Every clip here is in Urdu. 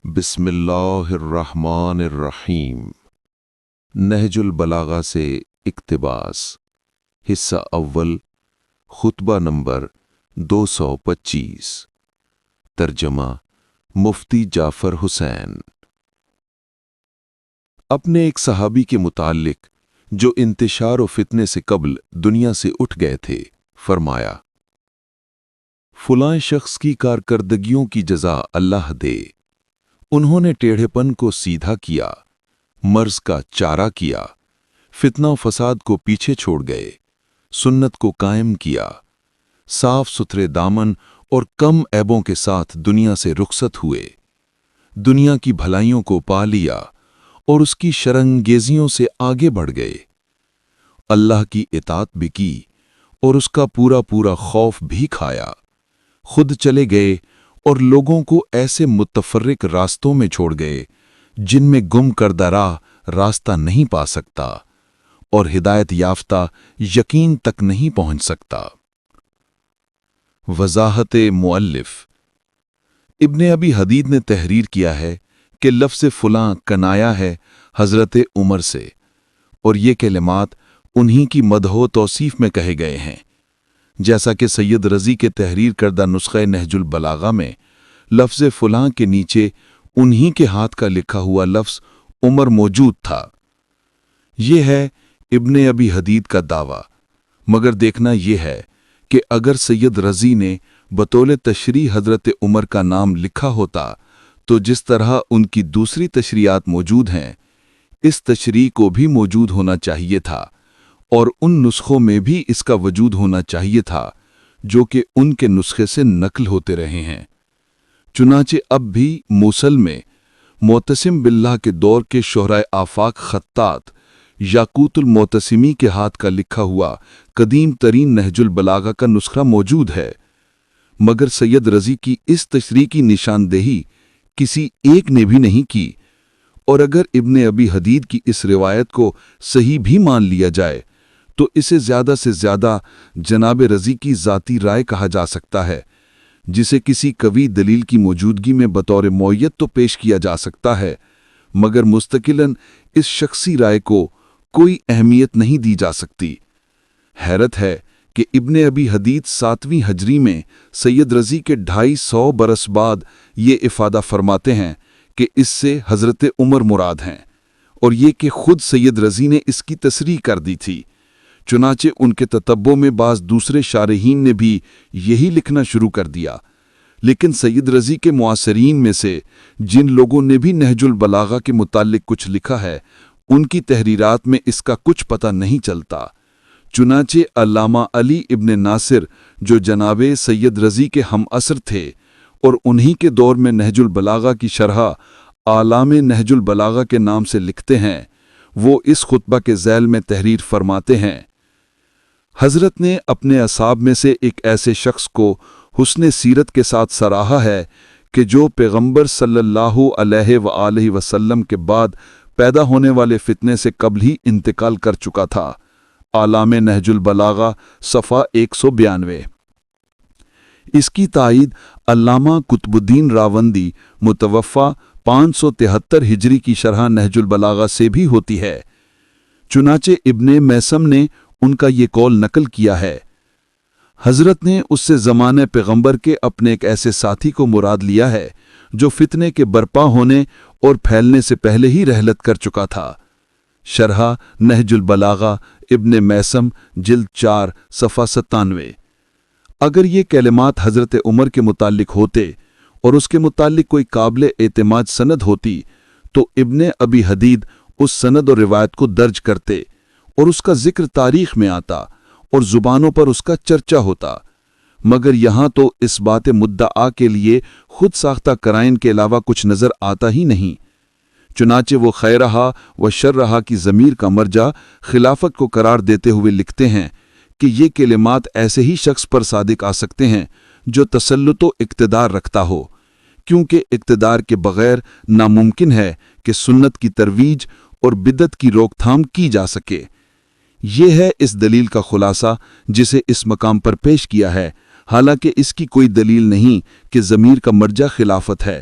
بسم اللہ الرحمن الرحیم۔ نہج البلاغہ سے اقتباس، حصہ اول، خطبہ نمبر 225۔ ترجمہ مفتی جعفر حسین۔ اپنے ایک صحابی کے متعلق جو انتشار و فتنے سے قبل دنیا سے اٹھ گئے تھے، فرمایا: فلاں شخص کی کارکردگیوں کی جزا اللہ دے، انہوں نے ٹیڑھے پن کو سیدھا کیا، مرض کا چارہ کیا، فتنہ و فساد کو پیچھے چھوڑ گئے، سنت کو قائم کیا، صاف ستھرے دامن اور کم عیبوں کے ساتھ دنیا سے رخصت ہوئے، دنیا کی بھلائیوں کو پا لیا اور اس کی شرانگیزیوں سے آگے بڑھ گئے، اللہ کی اطاعت بھی کی اور اس کا پورا پورا خوف بھی کھایا، خود چلے گئے اور لوگوں کو ایسے متفرق راستوں میں چھوڑ گئے جن میں گم کردہ راہ راستہ نہیں پا سکتا اور ہدایت یافتہ یقین تک نہیں پہنچ سکتا۔ وضاحت مؤلف: ابن ابی حدید نے تحریر کیا ہے کہ لفظ فلاں کنایا ہے حضرت عمر سے، اور یہ کلمات انہی کی مدح و توصیف میں کہے گئے ہیں، جیسا کہ سید رضی کے تحریر کردہ نسخہ نہج البلاغہ میں لفظ فلاں کے نیچے انہی کے ہاتھ کا لکھا ہوا لفظ عمر موجود تھا۔ یہ ہے ابن ابی حدید کا دعویٰ، مگر دیکھنا یہ ہے کہ اگر سید رضی نے بطول تشریح حضرت عمر کا نام لکھا ہوتا تو جس طرح ان کی دوسری تشریحات موجود ہیں، اس تشریح کو بھی موجود ہونا چاہیے تھا، اور ان نسخوں میں بھی اس کا وجود ہونا چاہیے تھا جو کہ ان کے نسخے سے نقل ہوتے رہے ہیں۔ چنانچہ اب بھی موصل میں معتصم باللہ کے دور کے شہرائے آفاق خطاط یاقوت المعتصمی کے ہاتھ کا لکھا ہوا قدیم ترین نہج البلاغہ کا نسخہ موجود ہے، مگر سید رضی کی اس تشریح کی نشاندہی کسی ایک نے بھی نہیں کی، اور اگر ابن ابی حدید کی اس روایت کو صحیح بھی مان لیا جائے تو اسے زیادہ سے زیادہ جناب رضی کی ذاتی رائے کہا جا سکتا ہے، جسے کسی قوی دلیل کی موجودگی میں بطور معید تو پیش کیا جا سکتا ہے، مگر مستقلاً اس شخصی رائے کو کوئی اہمیت نہیں دی جا سکتی۔ حیرت ہے کہ ابن ابی حدید 7ویں ہجری میں سید رضی کے 250 برس بعد یہ افادہ فرماتے ہیں کہ اس سے حضرت عمر مراد ہیں، اور یہ کہ خود سید رضی نے اس کی تصریح کر دی تھی۔ چنانچہ ان کے تتبع میں بعض دوسرے شارحین نے بھی یہی لکھنا شروع کر دیا، لیکن سید رضی کے معاصرین میں سے جن لوگوں نے بھی نہج البلاغہ کے متعلق کچھ لکھا ہے، ان کی تحریرات میں اس کا کچھ پتہ نہیں چلتا۔ چنانچہ علامہ علی ابن ناصر، جو جناب سید رضی کے ہم عصر تھے اور انہی کے دور میں نہج البلاغہ کی شرح اعلام نہج البلاغہ کے نام سے لکھتے ہیں، وہ اس خطبہ کے ذیل میں تحریر فرماتے ہیں: حضرت نے اپنے اصحاب میں سے ایک ایسے شخص کو حسن سیرت کے ساتھ سراہا ہے کہ جو پیغمبر صلی اللہ علیہ وآلہ وسلم کے بعد پیدا ہونے والے فتنے سے قبل ہی انتقال کر چکا تھا۔ اعلام نہج البلاغہ صفحہ 192۔ اس کی تائید علامہ قطب الدین راوندی متوفی 573 ہجری کی شرح نہج البلاغہ سے بھی ہوتی ہے۔ چنانچہ ابن میثم نے ان کا یہ قول نقل کیا ہے: حضرت نے اس سے زمانے پیغمبر کے اپنے ایک ایسے ساتھی کو مراد لیا ہے جو فتنے کے برپا ہونے اور پھیلنے سے پہلے ہی رحلت کر چکا تھا۔ شرح نہج البلاغہ ابن میثم جلد 4 صفحہ 97۔ اگر یہ کلمات حضرت عمر کے متعلق ہوتے اور اس کے متعلق کوئی قابل اعتماد سند ہوتی تو ابن ابی حدید اس سند اور روایت کو درج کرتے اور اس کا ذکر تاریخ میں آتا اور زبانوں پر اس کا چرچا ہوتا، مگر یہاں تو اس بات مدعا کے لیے خود ساختہ قرائن کے علاوہ کچھ نظر آتا ہی نہیں۔ چنانچہ وہ خیرہا و شرہا کی ضمیر کا مرجع خلافت کو قرار دیتے ہوئے لکھتے ہیں کہ یہ کلمات ایسے ہی شخص پر صادق آ سکتے ہیں جو تسلط و اقتدار رکھتا ہو، کیونکہ اقتدار کے بغیر ناممکن ہے کہ سنت کی ترویج اور بدعت کی روک تھام کی جا سکے۔ یہ ہے اس دلیل کا خلاصہ جسے اس مقام پر پیش کیا ہے، حالانکہ اس کی کوئی دلیل نہیں کہ ضمیر کا مرجع خلافت ہے،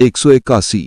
181।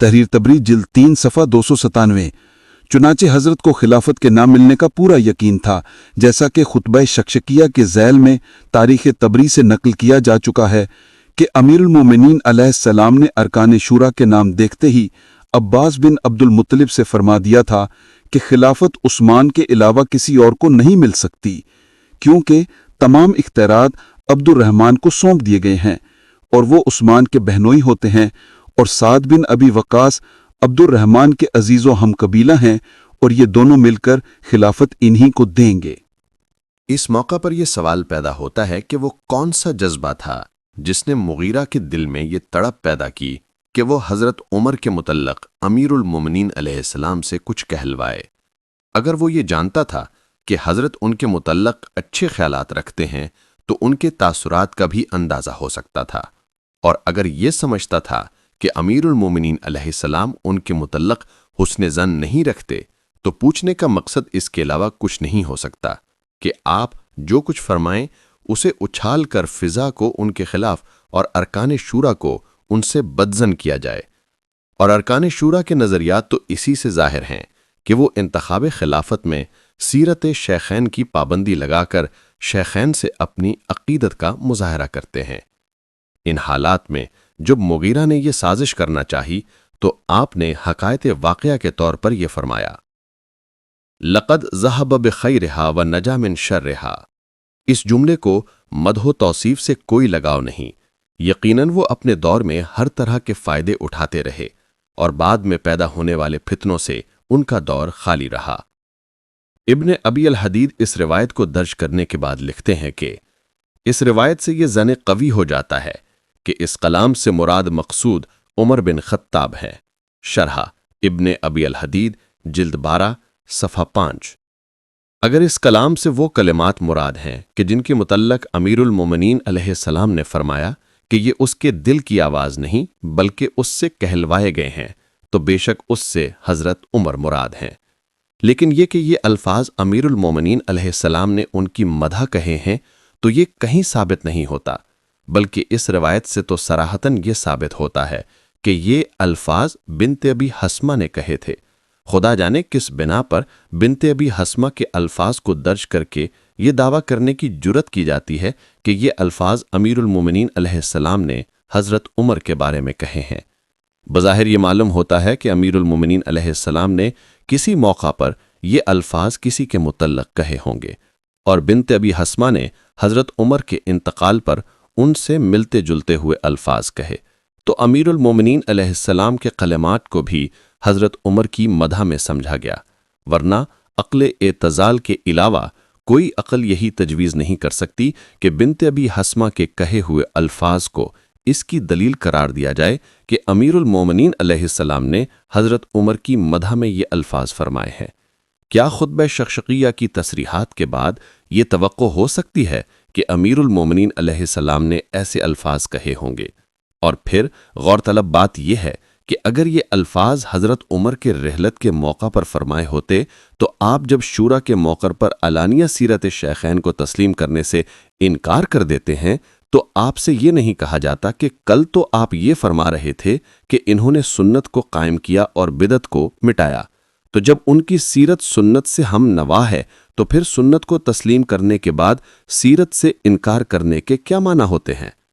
تحریر تبری جلد 3 صفحہ 297۔ چنانچہ حضرت کو خلافت کے نام ملنے کا پورا یقین تھا، جیسا کہ خطبہ شکشکیہ کے ذیل میں تاریخ تبری سے نقل کیا جا چکا ہے کہ امیر المومنین علیہ السلام نے ارکان شورا کے نام دیکھتے ہی عباس بن عبد المطلب سے فرما دیا تھا کہ خلافت عثمان کے علاوہ کسی اور کو نہیں مل سکتی، کیونکہ تمام اختیارات عبد الرحمن کو سونپ دیے گئے ہیں اور وہ عثمان کے بہنوئی ہوتے ہیں، اور سعد بن ابی وقاص عبد الرحمن کے عزیز و ہم قبیلہ ہیں، اور یہ دونوں مل کر خلافت انہی کو دیں گے۔ اس موقع پر یہ سوال پیدا ہوتا ہے کہ وہ کون سا جذبہ تھا جس نے مغیرہ کے دل میں یہ تڑپ پیدا کی کہ وہ حضرت عمر کے متعلق امیر المومنین علیہ السلام سے کچھ کہلوائے۔ اگر وہ یہ جانتا تھا کہ حضرت ان کے متعلق اچھے خیالات رکھتے ہیں تو ان کے تاثرات کا بھی اندازہ ہو سکتا تھا، اور اگر یہ سمجھتا تھا کہ امیر المومنین علیہ السلام ان کے متعلق حسن ظن نہیں رکھتے تو پوچھنے کا مقصد اس کے علاوہ کچھ نہیں ہو سکتا کہ آپ جو کچھ فرمائیں اسے اچھال کر فضا کو ان کے خلاف اور ارکان شورا کو ان سے بدظن کیا جائے۔ اور ارکان شورا کے نظریات تو اسی سے ظاہر ہیں کہ وہ انتخاب خلافت میں سیرت شیخین کی پابندی لگا کر شیخین سے اپنی عقیدت کا مظاہرہ کرتے ہیں۔ ان حالات میں جب مغیرہ نے یہ سازش کرنا چاہی تو آپ نے حقائق واقعہ کے طور پر یہ فرمایا، لقد ذہب بخیرہا ونجا من شرہا۔ اس جملے کو مدح و توصیف سے کوئی لگاؤ نہیں، یقیناً وہ اپنے دور میں ہر طرح کے فائدے اٹھاتے رہے اور بعد میں پیدا ہونے والے فتنوں سے ان کا دور خالی رہا۔ ابن ابی الحدید اس روایت کو درج کرنے کے بعد لکھتے ہیں کہ اس روایت سے یہ ظن قوی ہو جاتا ہے کہ اس کلام سے مراد مقصود عمر بن خطاب ہے۔ شرح ابن ابی الحدید جلد 12 صفحہ 5۔ اگر اس کلام سے وہ کلمات مراد ہیں کہ جن کے متعلق امیر المومنین علیہ السلام نے فرمایا کہ یہ اس کے دل کی آواز نہیں بلکہ اس سے کہلوائے گئے ہیں، تو بے شک اس سے حضرت عمر مراد ہیں۔ لیکن یہ کہ یہ الفاظ امیر المومنین علیہ السلام نے ان کی مدح کہے ہیں تو یہ کہیں ثابت نہیں ہوتا، بلکہ اس روایت سے تو صراحتاً یہ ثابت ہوتا ہے کہ یہ الفاظ بنت ابی حسمہ نے کہے تھے۔ خدا جانے کس بنا پر بنت ابی حسمہ کے الفاظ کو درج کر کے یہ دعویٰ کرنے کی جرت کی جاتی ہے کہ یہ الفاظ امیر المومنین علیہ السلام نے حضرت عمر کے بارے میں کہے ہیں۔ بظاہر یہ معلوم ہوتا ہے کہ امیر المومنین علیہ السلام نے کسی موقع پر یہ الفاظ کسی کے متعلق کہے ہوں گے، اور بنت ابی حسمہ نے حضرت عمر کے انتقال پر ان سے ملتے جلتے ہوئے الفاظ کہے، تو امیر المومنین علیہ السلام کے کلمات کو بھی حضرت عمر کی مدح میں سمجھا گیا، ورنہ عقل اعتزال کے علاوہ کوئی عقل یہی تجویز نہیں کر سکتی کہ بنت ابی حسمہ کے کہے ہوئے الفاظ کو اس کی دلیل قرار دیا جائے کہ امیر المومنین علیہ السلام نے حضرت عمر کی مدح میں یہ الفاظ فرمائے ہیں۔ کیا خطبہ شکشکیہ کی تصریحات کے بعد یہ توقع ہو سکتی ہے کہ امیر المومنین علیہ السلام نے ایسے الفاظ کہے ہوں گے؟ اور پھر غور طلب بات یہ ہے کہ اگر یہ الفاظ حضرت عمر کے رحلت کے موقع پر فرمائے ہوتے تو آپ جب شورا کے موقع پر علانیہ سیرت شیخین کو تسلیم کرنے سے انکار کر دیتے ہیں تو آپ سے یہ نہیں کہا جاتا کہ کل تو آپ یہ فرما رہے تھے کہ انہوں نے سنت کو قائم کیا اور بدعت کو مٹایا، تو جب ان کی سیرت سنت سے ہم نوا ہے تو پھر سنت کو تسلیم کرنے کے بعد سیرت سے انکار کرنے کے کیا معنی ہوتے ہیں؟